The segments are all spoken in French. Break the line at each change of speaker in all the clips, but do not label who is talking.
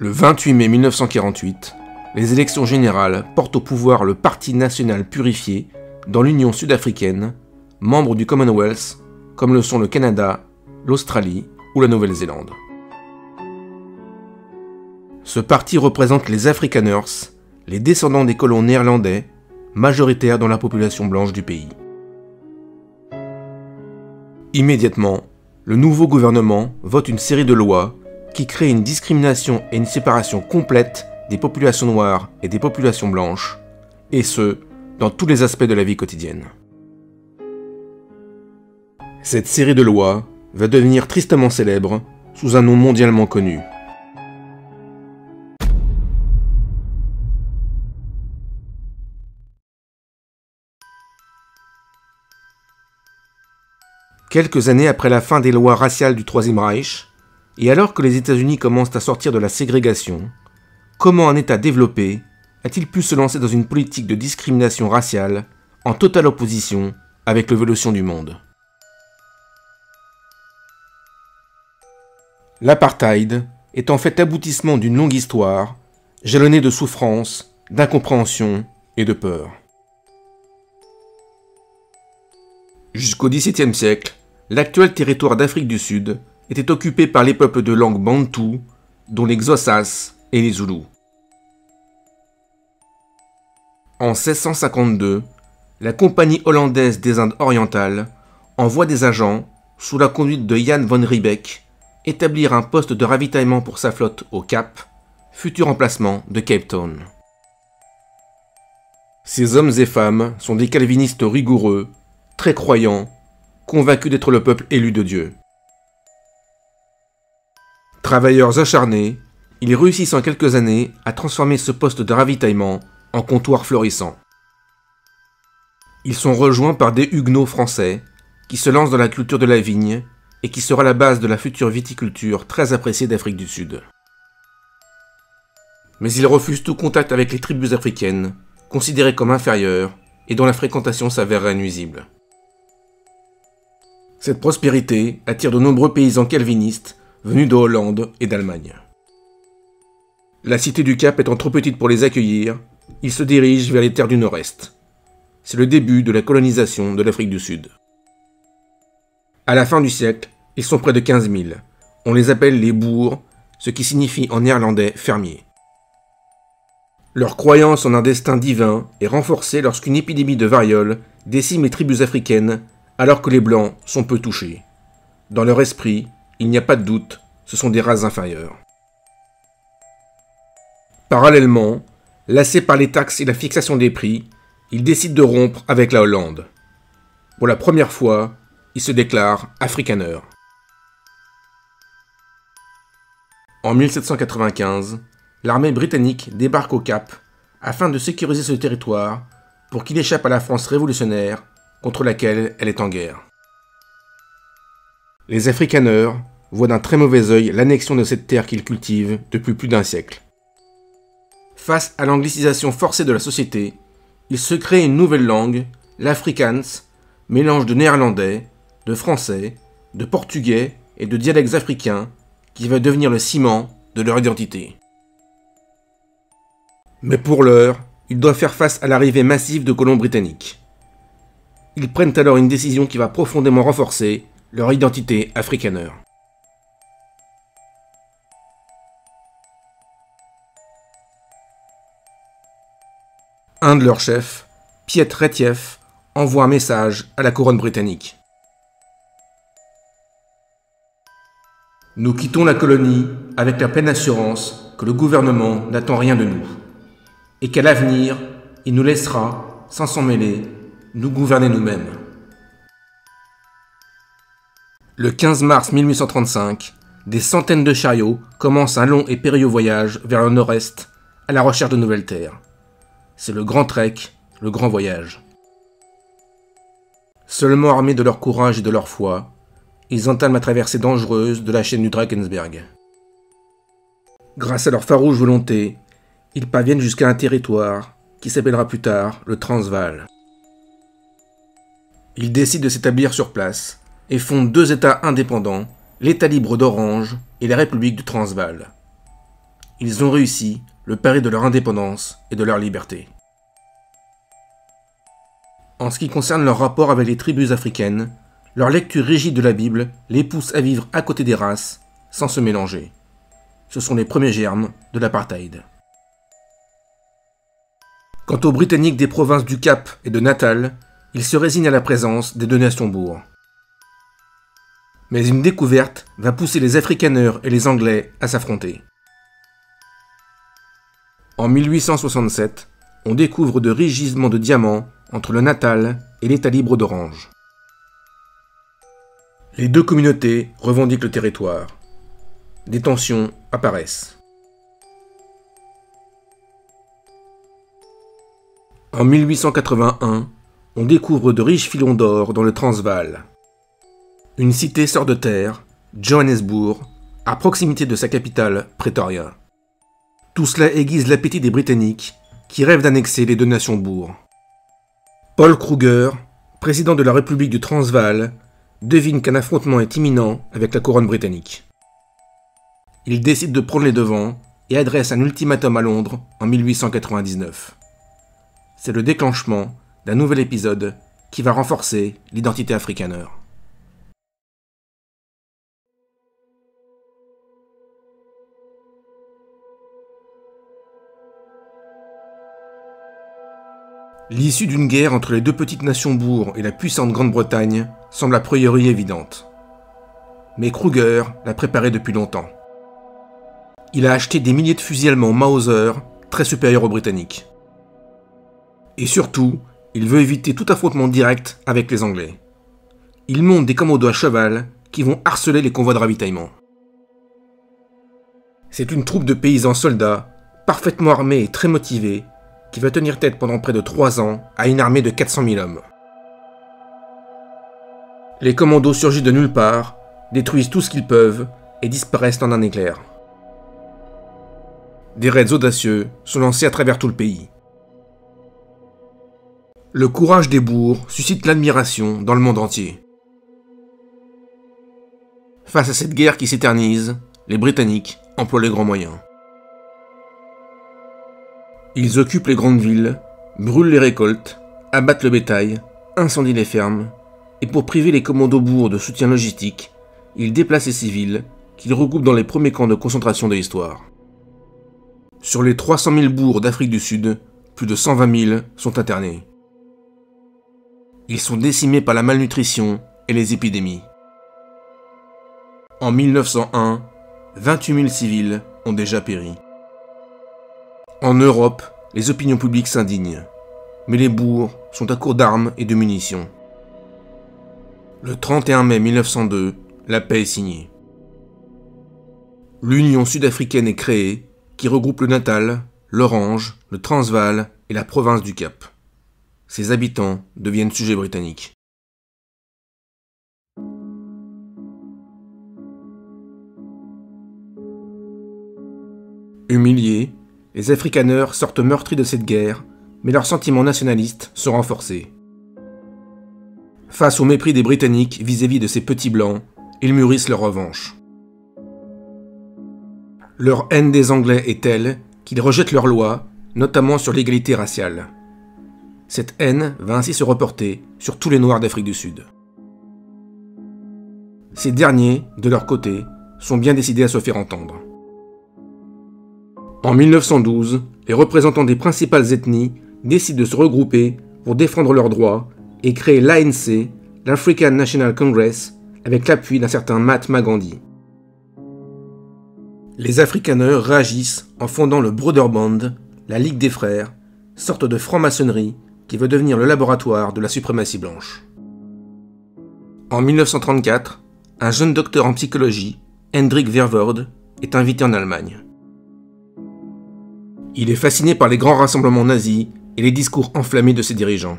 Le 28 mai 1948, les élections générales portent au pouvoir le Parti national purifié dans l'Union sud-africaine, membre du Commonwealth, comme le sont le Canada, l'Australie ou la Nouvelle-Zélande. Ce parti représente les Afrikaners, les descendants des colons néerlandais, majoritaires dans la population blanche du pays. Immédiatement, le nouveau gouvernement vote une série de lois qui créent une discrimination et une séparation complète des populations noires et des populations blanches, et ce, dans tous les aspects de la vie quotidienne. Cette série de lois va devenir tristement célèbre sous un nom mondialement connu. Quelques années après la fin des lois raciales du Troisième Reich, et alors que les États-Unis commencent à sortir de la ségrégation, comment un État développé a-t-il pu se lancer dans une politique de discrimination raciale en totale opposition avec l'évolution du monde? L'apartheid est en fait l'aboutissement d'une longue histoire, jalonnée de souffrances, d'incompréhension et de peur. Jusqu'au XVIIe siècle, l'actuel territoire d'Afrique du Sud était occupé par les peuples de langue bantoue, dont les Xhosas et les Zoulous. En 1652, la Compagnie hollandaise des Indes orientales envoie des agents, sous la conduite de Jan van Riebeeck, établir un poste de ravitaillement pour sa flotte au Cap, futur emplacement de Cape Town. Ces hommes et femmes sont des calvinistes rigoureux, très croyants, convaincus d'être le peuple élu de Dieu. Travailleurs acharnés, ils réussissent en quelques années à transformer ce poste de ravitaillement en comptoir florissant. Ils sont rejoints par des huguenots français qui se lancent dans la culture de la vigne et qui sera la base de la future viticulture très appréciée d'Afrique du Sud. Mais ils refusent tout contact avec les tribus africaines, considérées comme inférieures et dont la fréquentation s'avérerait nuisible. Cette prospérité attire de nombreux paysans calvinistes venus de Hollande et d'Allemagne. La cité du Cap étant trop petite pour les accueillir, ils se dirigent vers les terres du Nord-Est. C'est le début de la colonisation de l'Afrique du Sud. À la fin du siècle, ils sont près de 15 000. On les appelle les boers, ce qui signifie en néerlandais fermier. Leur croyance en un destin divin est renforcée lorsqu'une épidémie de variole décime les tribus africaines alors que les Blancs sont peu touchés. Dans leur esprit, il n'y a pas de doute, ce sont des races inférieures. Parallèlement, lassés par les taxes et la fixation des prix, ils décident de rompre avec la Hollande. Pour la première fois, ils se déclarent Afrikaners. En 1795, l'armée britannique débarque au Cap afin de sécuriser ce territoire pour qu'il échappe à la France révolutionnaire contre laquelle elle est en guerre. Les Afrikaners voient d'un très mauvais œil l'annexion de cette terre qu'ils cultivent depuis plus d'un siècle. Face à l'anglicisation forcée de la société, il se crée une nouvelle langue, l'Afrikaans, mélange de néerlandais, de français, de portugais et de dialectes africains qui va devenir le ciment de leur identité. Mais pour l'heure, ils doivent faire face à l'arrivée massive de colons britanniques. Ils prennent alors une décision qui va profondément renforcer leur identité afrikaner. Un de leurs chefs, Piet Retief, envoie un message à la couronne britannique. Nous quittons la colonie avec la pleine assurance que le gouvernement n'attend rien de nous, et qu'à l'avenir, il nous laissera, sans s'en mêler, nous gouverner nous-mêmes. Le 15 mars 1835, des centaines de chariots commencent un long et périlleux voyage vers le nord-est, à la recherche de nouvelles terres. C'est le grand trek, le grand voyage. Seulement armés de leur courage et de leur foi, ils entament la traversée dangereuse de la chaîne du Drakensberg. Grâce à leur farouche volonté, ils parviennent jusqu'à un territoire qui s'appellera plus tard le Transvaal. Ils décident de s'établir sur place et fondent deux États indépendants, l'État libre d'Orange et la République du Transvaal. ils ont réussi le pari de leur indépendance et de leur liberté. En ce qui concerne leur rapport avec les tribus africaines, leur lecture rigide de la Bible les pousse à vivre à côté des races, sans se mélanger. Ce sont les premiers germes de l'apartheid. Quant aux Britanniques des provinces du Cap et de Natal, ils se résignent à la présence des deux nations bourgs. Mais une découverte va pousser les Afrikaners et les Anglais à s'affronter. En 1867, on découvre de riches gisements de diamants entre le Natal et l'État libre d'Orange. Les deux communautés revendiquent le territoire. Des tensions apparaissent. En 1881, on découvre de riches filons d'or dans le Transvaal. Une cité sort de terre, Johannesburg, à proximité de sa capitale, Pretoria. Tout cela aiguise l'appétit des Britanniques, qui rêvent d'annexer les deux nations bourgs. Paul Kruger, président de la République du Transvaal, devine qu'un affrontement est imminent avec la couronne britannique. Il décide de prendre les devants et adresse un ultimatum à Londres en 1899. C'est le déclenchement d'un nouvel épisode qui va renforcer l'identité afrikaner. L'issue d'une guerre entre les deux petites nations bourgs et la puissante Grande-Bretagne semble a priori évidente. Mais Kruger l'a préparée depuis longtemps. Il a acheté des milliers de fusils allemands Mauser, très supérieurs aux Britanniques. Et surtout, il veut éviter tout affrontement direct avec les Anglais. Il monte des commandos à cheval qui vont harceler les convois de ravitaillement. C'est une troupe de paysans soldats, parfaitement armés et très motivés, qui va tenir tête pendant près de 3 ans à une armée de 400 000 hommes. Les commandos surgissent de nulle part, détruisent tout ce qu'ils peuvent et disparaissent en un éclair. Des raids audacieux sont lancés à travers tout le pays. Le courage des bourgs suscite l'admiration dans le monde entier. Face à cette guerre qui s'éternise, les Britanniques emploient les grands moyens. Ils occupent les grandes villes, brûlent les récoltes, abattent le bétail, incendient les fermes, et pour priver les commandos bourgs de soutien logistique, ils déplacent les civils, qu'ils regroupent dans les premiers camps de concentration de l'histoire. Sur les 300 000 bourgs d'Afrique du Sud, plus de 120 000 sont internés. Ils sont décimés par la malnutrition et les épidémies. En 1901, 28 000 civils ont déjà péri. En Europe, les opinions publiques s'indignent, mais les bourgs sont à court d'armes et de munitions. Le 31 mai 1902, la paix est signée. L'Union sud-africaine est créée, qui regroupe le Natal, l'Orange, le Transvaal et la province du Cap. Ses habitants deviennent sujets britanniques. Humiliés, les Afrikaners sortent meurtris de cette guerre, mais leurs sentiments nationalistes sont renforcés. Face au mépris des Britanniques vis-à-vis de ces petits blancs, ils mûrissent leur revanche. Leur haine des Anglais est telle qu'ils rejettent leurs lois, notamment sur l'égalité raciale. Cette haine va ainsi se reporter sur tous les Noirs d'Afrique du Sud. Ces derniers, de leur côté, sont bien décidés à se faire entendre. En 1912, les représentants des principales ethnies décident de se regrouper pour défendre leurs droits et créer l'ANC, l'African National Congress, avec l'appui d'un certain Mahatma Gandhi. Les Afrikaners réagissent en fondant le Broederbond, la Ligue des Frères, sorte de franc-maçonnerie qui veut devenir le laboratoire de la suprématie blanche. En 1934, un jeune docteur en psychologie, Hendrik Verwoerd, est invité en Allemagne. Il est fasciné par les grands rassemblements nazis et les discours enflammés de ses dirigeants.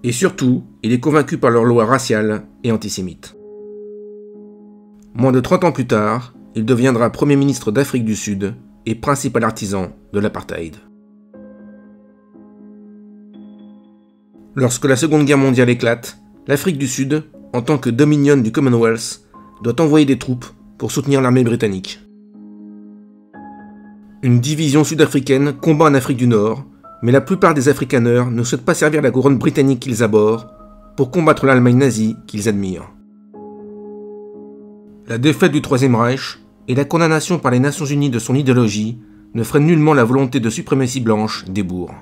Et surtout, il est convaincu par leurs lois raciales et antisémites. Moins de 30 ans plus tard, il deviendra Premier ministre d'Afrique du Sud et principal artisan de l'apartheid. Lorsque la Seconde Guerre mondiale éclate, l'Afrique du Sud, en tant que dominion du Commonwealth, doit envoyer des troupes pour soutenir l'armée britannique. Une division sud-africaine combat en Afrique du Nord, mais la plupart des Afrikaners ne souhaitent pas servir la couronne britannique qu'ils abhorrent pour combattre l'Allemagne nazie qu'ils admirent. La défaite du Troisième Reich et la condamnation par les Nations Unies de son idéologie ne freinent nullement la volonté de suprématie blanche des bourgs.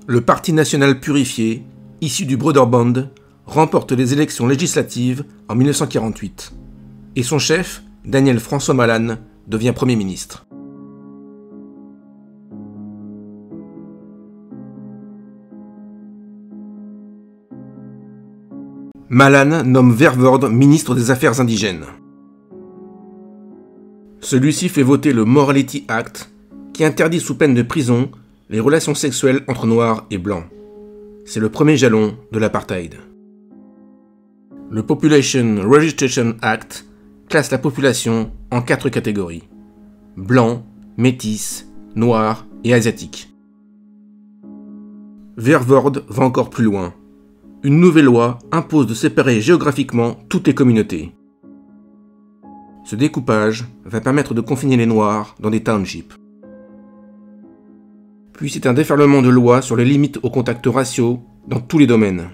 Le Parti national purifié, issu du Broederbond, remporte les élections législatives en 1948, et son chef, Daniel François Malan, devient Premier ministre. Malan nomme Verwoerd ministre des Affaires indigènes. Celui-ci fait voter le Morality Act, qui interdit sous peine de prison les relations sexuelles entre noirs et blancs. C'est le premier jalon de l'apartheid. Le Population Registration Act classe la population en 4 catégories: blancs, métis, noirs et asiatiques. Verwoerd va encore plus loin. Une nouvelle loi impose de séparer géographiquement toutes les communautés. Ce découpage va permettre de confiner les Noirs dans des townships. Puis c'est un déferlement de lois sur les limites aux contacts raciaux dans tous les domaines.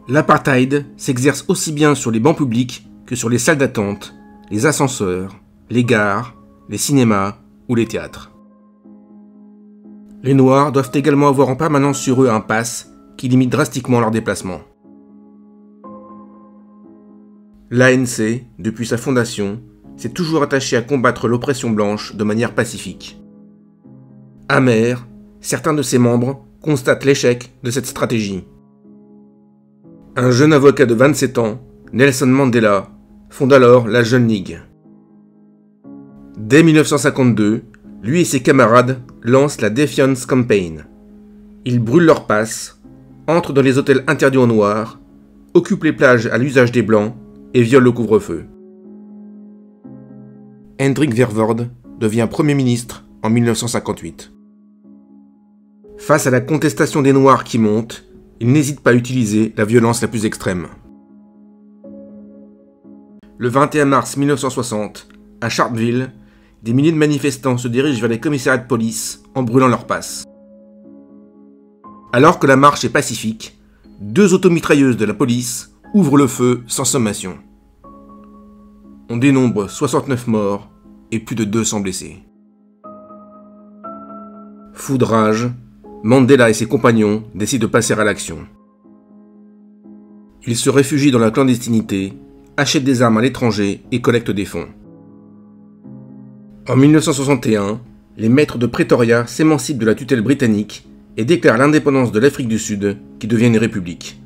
L'apartheid s'exerce aussi bien sur les bancs publics que sur les salles d'attente, les ascenseurs, les gares, les cinémas ou les théâtres. Les Noirs doivent également avoir en permanence sur eux un pass qui limite drastiquement leurs déplacements. L'ANC, depuis sa fondation, s'est toujours attaché à combattre l'oppression blanche de manière pacifique. Amers, certains de ses membres constatent l'échec de cette stratégie. Un jeune avocat de 27 ans, Nelson Mandela, fonde alors la Jeune Ligue. Dès 1952, lui et ses camarades lancent la Defiance Campaign. Ils brûlent leurs passes, entrent dans les hôtels interdits aux Noirs, occupent les plages à l'usage des Blancs et violent le couvre-feu. Hendrik Verwoerd devient Premier ministre en 1958. Face à la contestation des Noirs qui monte, il n'hésite pas à utiliser la violence la plus extrême. Le 21 mars 1960, à Sharpeville, des milliers de manifestants se dirigent vers les commissariats de police en brûlant leurs passes. Alors que la marche est pacifique, 2 automitrailleuses de la police ouvrent le feu sans sommation. On dénombre 69 morts et plus de 200 blessés. Fou de rage, Mandela et ses compagnons décident de passer à l'action. Ils se réfugient dans la clandestinité, achètent des armes à l'étranger et collectent des fonds. En 1961, les maîtres de Pretoria s'émancipent de la tutelle britannique et déclarent l'indépendance de l'Afrique du Sud, qui devient une république.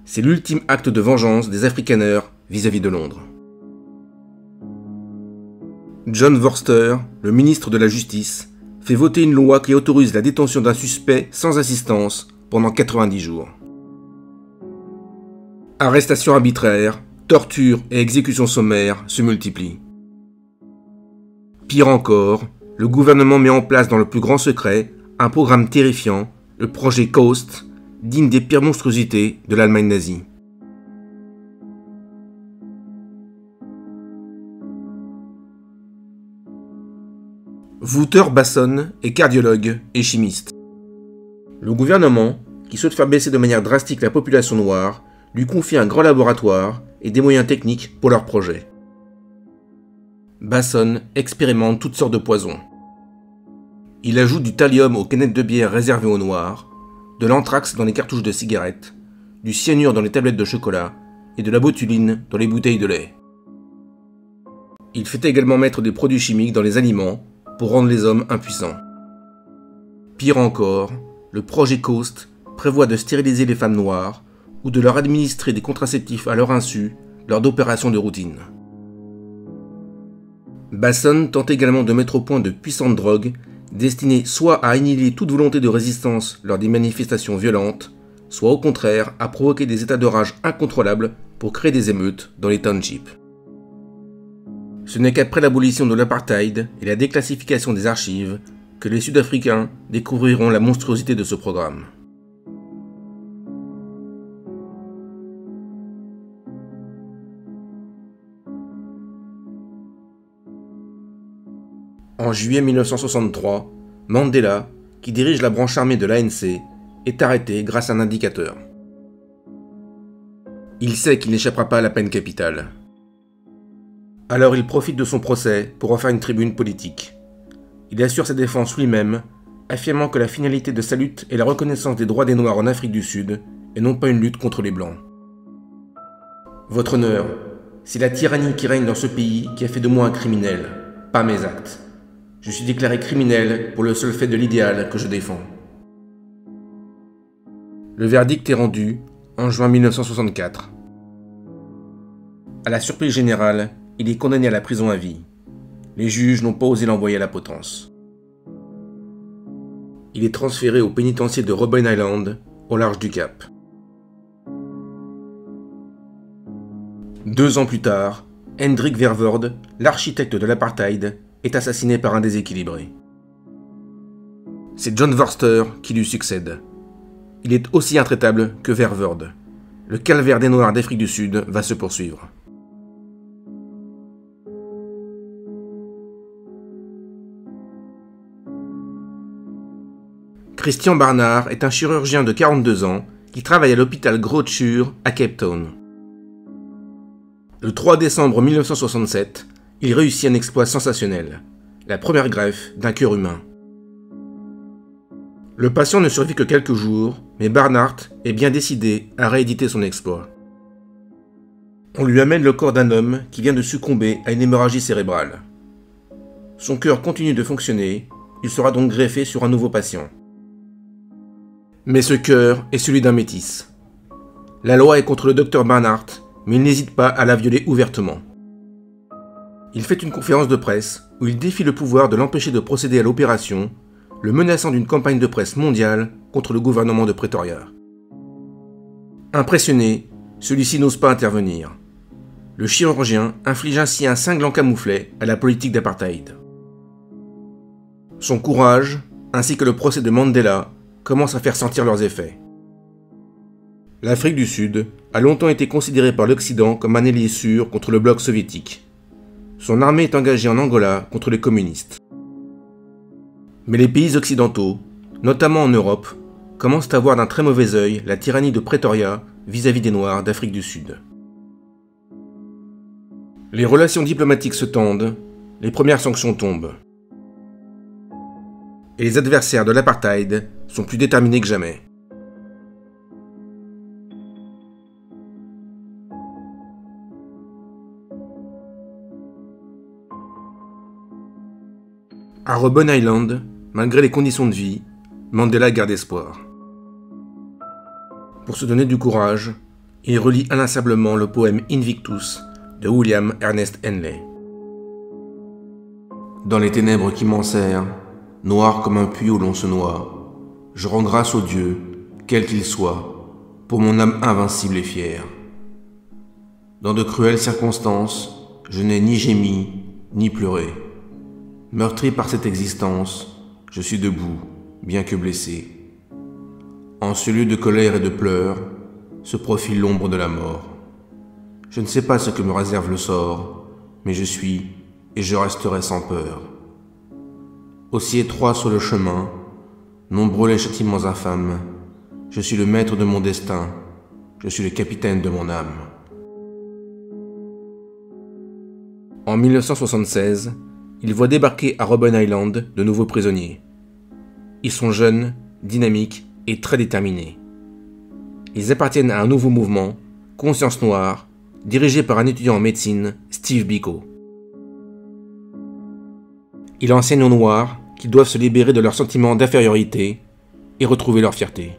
C'est l'ultime acte de vengeance des Afrikaners vis-à-vis de Londres. John Vorster, le ministre de la Justice, fait voter une loi qui autorise la détention d'un suspect sans assistance pendant 90 jours. Arrestations arbitraires, tortures et exécutions sommaires se multiplient. Pire encore, le gouvernement met en place dans le plus grand secret un programme terrifiant, le projet Coast, digne des pires monstruosités de l'Allemagne nazie. Wouter Basson est cardiologue et chimiste. Le gouvernement, qui souhaite faire baisser de manière drastique la population noire, lui confie un grand laboratoire et des moyens techniques pour leur projet. Basson expérimente toutes sortes de poisons. Il ajoute du thallium aux canettes de bière réservées aux noirs, de l'anthrax dans les cartouches de cigarettes, du cyanure dans les tablettes de chocolat et de la botuline dans les bouteilles de lait. Il fait également mettre des produits chimiques dans les aliments pour rendre les hommes impuissants. Pire encore, le projet Coast prévoit de stériliser les femmes noires ou de leur administrer des contraceptifs à leur insu lors d'opérations de routine. Basson tente également de mettre au point de puissantes drogues destinées soit à annihiler toute volonté de résistance lors des manifestations violentes, soit au contraire à provoquer des états de rage incontrôlables pour créer des émeutes dans les townships. Ce n'est qu'après l'abolition de l'apartheid et la déclassification des archives que les Sud-Africains découvriront la monstruosité de ce programme. En juillet 1963, Mandela, qui dirige la branche armée de l'ANC, est arrêté grâce à un indicateur. Il sait qu'il n'échappera pas à la peine capitale. Alors il profite de son procès pour en faire une tribune politique. Il assure sa défense lui-même, affirmant que la finalité de sa lutte est la reconnaissance des droits des Noirs en Afrique du Sud, et non pas une lutte contre les Blancs. Votre honneur, c'est la tyrannie qui règne dans ce pays qui a fait de moi un criminel, pas mes actes. Je suis déclaré criminel pour le seul fait de l'idéal que je défends. Le verdict est rendu en juin 1964. À la surprise générale, il est condamné à la prison à vie. Les juges n'ont pas osé l'envoyer à la potence. Il est transféré au pénitencier de Robben Island, au large du Cap. 2 ans plus tard, Hendrik Verwoerd, l'architecte de l'apartheid, est assassiné par un déséquilibré. C'est John Vorster qui lui succède. Il est aussi intraitable que Verwoerd. Le calvaire des Noirs d'Afrique du Sud va se poursuivre. Christian Barnard est un chirurgien de 42 ans qui travaille à l'hôpital Groote Schuur à Cape Town. Le 3 décembre 1967, il réussit un exploit sensationnel, la première greffe d'un cœur humain. Le patient ne survit que quelques jours, mais Barnard est bien décidé à rééditer son exploit. On lui amène le corps d'un homme qui vient de succomber à une hémorragie cérébrale. Son cœur continue de fonctionner, il sera donc greffé sur un nouveau patient. Mais ce cœur est celui d'un métis. La loi est contre le docteur Barnard, mais il n'hésite pas à la violer ouvertement. Il fait une conférence de presse où il défie le pouvoir de l'empêcher de procéder à l'opération, le menaçant d'une campagne de presse mondiale contre le gouvernement de Pretoria. Impressionné, celui-ci n'ose pas intervenir. Le chirurgien inflige ainsi un cinglant camouflet à la politique d'apartheid. Son courage, ainsi que le procès de Mandela, commencent à faire sentir leurs effets. L'Afrique du Sud a longtemps été considérée par l'Occident comme un allié sûr contre le bloc soviétique. Son armée est engagée en Angola contre les communistes. Mais les pays occidentaux, notamment en Europe, commencent à voir d'un très mauvais œil la tyrannie de Pretoria vis-à-vis des Noirs d'Afrique du Sud. Les relations diplomatiques se tendent, les premières sanctions tombent. Et les adversaires de l'apartheid sont plus déterminés que jamais. À Robben Island, malgré les conditions de vie, Mandela garde espoir. Pour se donner du courage, il relit inlassablement le poème Invictus de William Ernest Henley. Dans les ténèbres qui m'enserrent, noir comme un puits où l'on se noie, je rends grâce au Dieu, quel qu'il soit, pour mon âme invincible et fière. Dans de cruelles circonstances, je n'ai ni gémi, ni pleuré. Meurtri par cette existence, je suis debout, bien que blessé. En ce lieu de colère et de pleurs, se profile l'ombre de la mort. Je ne sais pas ce que me réserve le sort, mais je suis et je resterai sans peur. Aussi étroit soit le chemin, nombreux les châtiments infâmes, je suis le maître de mon destin, je suis le capitaine de mon âme. En 1976, il voit débarquer à Robben Island de nouveaux prisonniers. Ils sont jeunes, dynamiques et très déterminés. Ils appartiennent à un nouveau mouvement, Conscience Noire, dirigé par un étudiant en médecine, Steve Biko. Il enseigne aux Noirs qu'ils doivent se libérer de leur sentiment d'infériorité et retrouver leur fierté.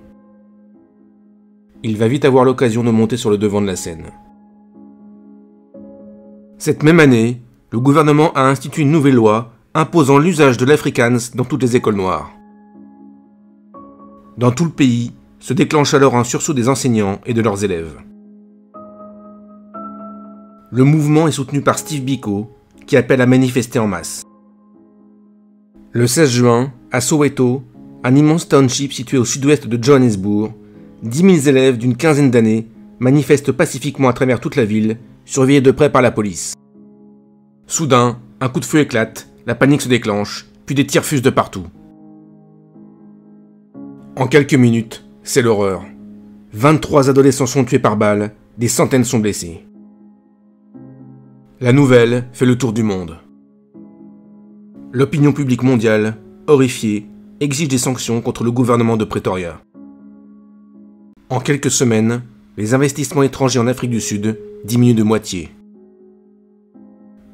Il va vite avoir l'occasion de monter sur le devant de la scène. Cette même année, le gouvernement a institué une nouvelle loi imposant l'usage de l'afrikaans dans toutes les écoles noires. Dans tout le pays, se déclenche alors un sursaut des enseignants et de leurs élèves. Le mouvement est soutenu par Steve Biko, qui appelle à manifester en masse. Le 16 juin, à Soweto, un immense township situé au sud-ouest de Johannesburg, 10 000 élèves d'une quinzaine d'années manifestent pacifiquement à travers toute la ville, surveillés de près par la police. Soudain, un coup de feu éclate, la panique se déclenche, puis des tirs fusent de partout. En quelques minutes, c'est l'horreur. 23 adolescents sont tués par balles, des centaines sont blessés. La nouvelle fait le tour du monde. L'opinion publique mondiale, horrifiée, exige des sanctions contre le gouvernement de Pretoria. En quelques semaines, les investissements étrangers en Afrique du Sud diminuent de moitié.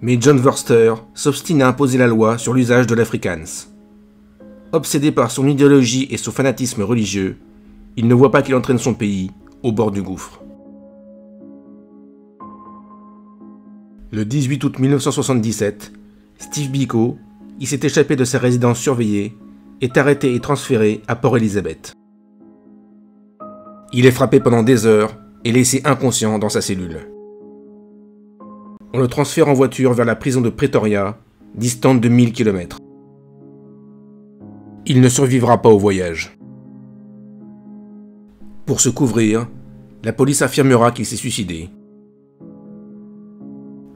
Mais John Vorster s'obstine à imposer la loi sur l'usage de l'Afrikaans. Obsédé par son idéologie et son fanatisme religieux, il ne voit pas qu'il entraîne son pays au bord du gouffre. Le 18 août 1977, Steve Biko, qui s'est échappé de sa résidence surveillée, est arrêté et transféré à Port Elizabeth. Il est frappé pendant des heures et laissé inconscient dans sa cellule. On le transfère en voiture vers la prison de Pretoria, distante de 1000 km. Il ne survivra pas au voyage. Pour se couvrir, la police affirmera qu'il s'est suicidé.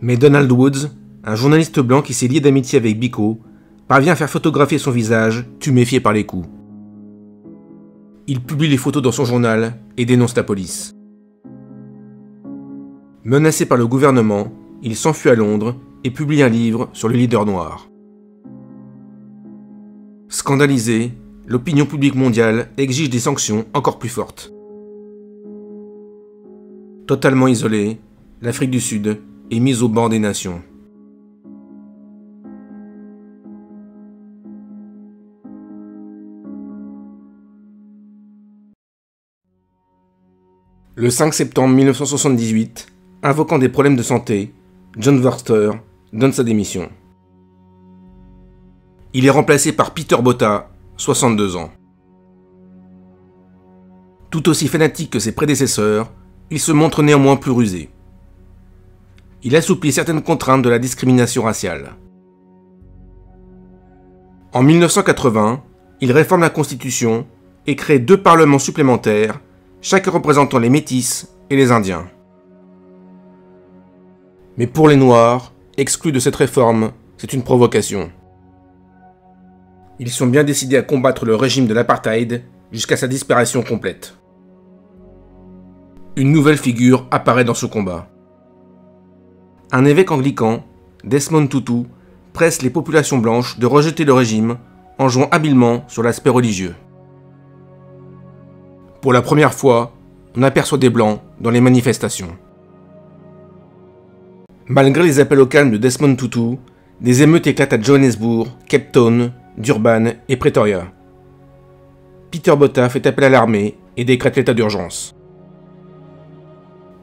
Mais Donald Woods, un journaliste blanc qui s'est lié d'amitié avec Biko, parvient à faire photographier son visage, tuméfié par les coups. Il publie les photos dans son journal et dénonce la police. Menacé par le gouvernement, il s'enfuit à Londres et publie un livre sur le leader noir. Scandalisé, l'opinion publique mondiale exige des sanctions encore plus fortes. Totalement isolée, l'Afrique du Sud est mise au banc des nations. Le 5 septembre 1978, invoquant des problèmes de santé, John Vorster donne sa démission. Il est remplacé par Peter Botha, 62 ans. Tout aussi fanatique que ses prédécesseurs, il se montre néanmoins plus rusé. Il assouplit certaines contraintes de la discrimination raciale. En 1980, il réforme la Constitution et crée 2 parlements supplémentaires, chacun représentant les Métis et les Indiens. Mais pour les Noirs, exclus de cette réforme, c'est une provocation. Ils sont bien décidés à combattre le régime de l'apartheid jusqu'à sa disparition complète. Une nouvelle figure apparaît dans ce combat. Un évêque anglican, Desmond Tutu, presse les populations blanches de rejeter le régime en jouant habilement sur l'aspect religieux. Pour la première fois, on aperçoit des blancs dans les manifestations. Malgré les appels au calme de Desmond Tutu, des émeutes éclatent à Johannesburg, Cape Town, Durban et Pretoria. Peter Botha fait appel à l'armée et décrète l'état d'urgence.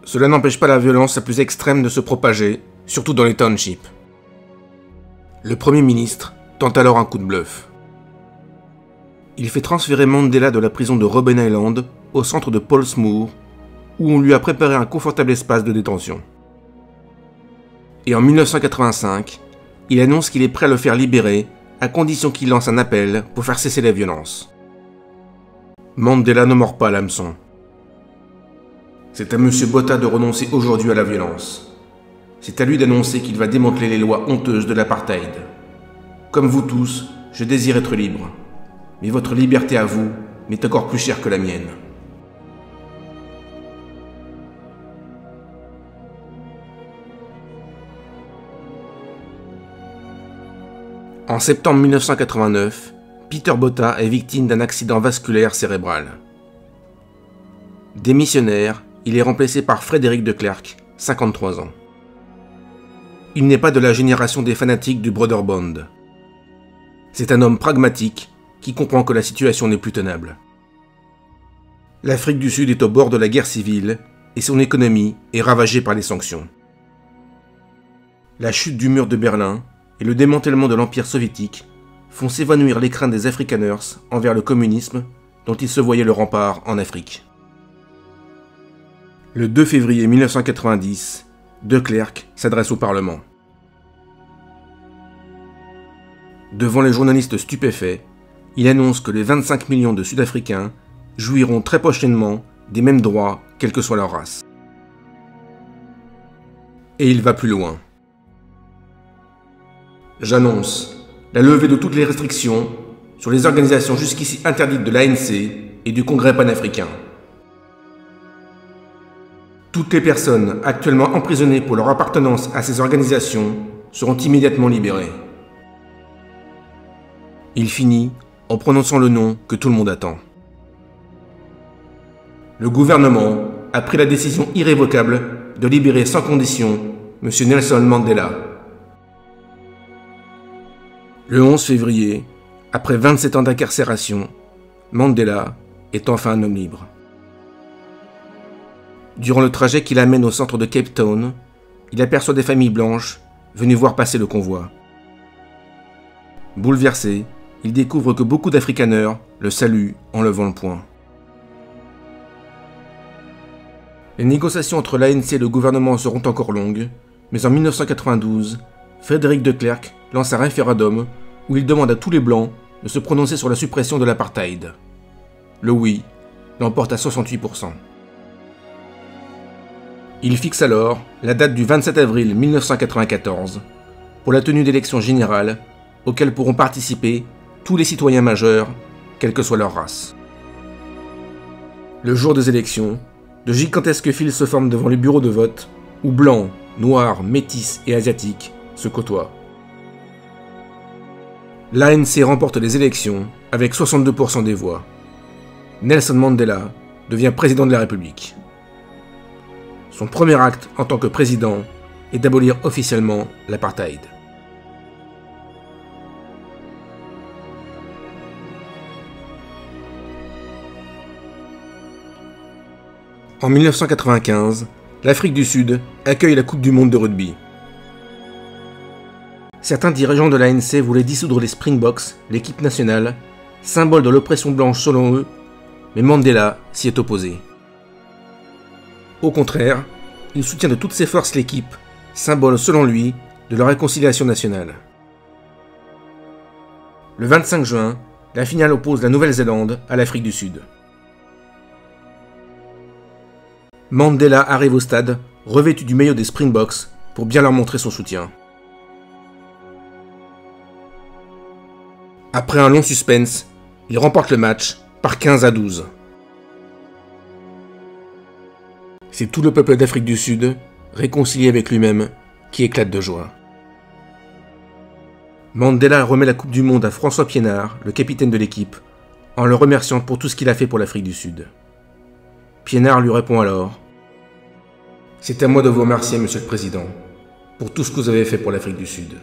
Cela n'empêche pas la violence la plus extrême de se propager, surtout dans les townships. Le Premier ministre tente alors un coup de bluff. Il fait transférer Mandela de la prison de Robben Island au centre de Pollsmoor, où on lui a préparé un confortable espace de détention. Et en 1985, il annonce qu'il est prêt à le faire libérer à condition qu'il lance un appel pour faire cesser la violence. Mandela ne mord pas à l'hameçon. C'est à M. Botha de renoncer aujourd'hui à la violence. C'est à lui d'annoncer qu'il va démanteler les lois honteuses de l'apartheid. Comme vous tous, je désire être libre. Mais votre liberté à vous m'est encore plus chère que la mienne. En septembre 1989, Peter Botha est victime d'un accident vasculaire cérébral. Démissionnaire, il est remplacé par Frédéric de Klerk, 53 ans. Il n'est pas de la génération des fanatiques du Broederbond. C'est un homme pragmatique qui comprend que la situation n'est plus tenable. L'Afrique du Sud est au bord de la guerre civile et son économie est ravagée par les sanctions. La chute du mur de Berlin et le démantèlement de l'Empire soviétique font s'évanouir les craintes des Afrikaners envers le communisme dont ils se voyaient le rempart en Afrique. Le 2 février 1990, De Klerk s'adresse au Parlement. Devant les journalistes stupéfaits, il annonce que les 25 millions de Sud-Africains jouiront très prochainement des mêmes droits, quelle que soit leur race. Et il va plus loin. J'annonce la levée de toutes les restrictions sur les organisations jusqu'ici interdites de l'ANC et du Congrès panafricain. Toutes les personnes actuellement emprisonnées pour leur appartenance à ces organisations seront immédiatement libérées. Il finit en prononçant le nom que tout le monde attend. Le gouvernement a pris la décision irrévocable de libérer sans condition M. Nelson Mandela. Le 11 février, après 27 ans d'incarcération, Mandela est enfin un homme libre. Durant le trajet qui l'amène au centre de Cape Town, il aperçoit des familles blanches venues voir passer le convoi. Bouleversé, il découvre que beaucoup d'Afrikaners le saluent en levant le poing. Les négociations entre l'ANC et le gouvernement seront encore longues, mais en 1992, Frédéric de Klerk lance un référendum où il demande à tous les Blancs de se prononcer sur la suppression de l'apartheid. Le oui l'emporte à 68%. Il fixe alors la date du 27 avril 1994 pour la tenue d'élections générales auxquelles pourront participer tous les citoyens majeurs, quelle que soit leur race. Le jour des élections, de gigantesques files se forment devant les bureaux de vote où blancs, noirs, métis et asiatiques se côtoient. L'ANC remporte les élections avec 62% des voix. Nelson Mandela devient président de la République. Son premier acte en tant que président est d'abolir officiellement l'apartheid. En 1995, l'Afrique du Sud accueille la Coupe du monde de rugby. Certains dirigeants de l'ANC voulaient dissoudre les Springboks, l'équipe nationale, symbole de l'oppression blanche selon eux, mais Mandela s'y est opposé. Au contraire, il soutient de toutes ses forces l'équipe, symbole selon lui de la réconciliation nationale. Le 25 juin, la finale oppose la Nouvelle-Zélande à l'Afrique du Sud. Mandela arrive au stade, revêtu du maillot des Springboks, pour bien leur montrer son soutien. Après un long suspense, il remporte le match par 15-12. C'est tout le peuple d'Afrique du Sud, réconcilié avec lui-même, qui éclate de joie. Mandela remet la Coupe du Monde à François Pienaar, le capitaine de l'équipe, en le remerciant pour tout ce qu'il a fait pour l'Afrique du Sud. Pienaar lui répond alors « C'est à moi de vous remercier, Monsieur le Président, pour tout ce que vous avez fait pour l'Afrique du Sud.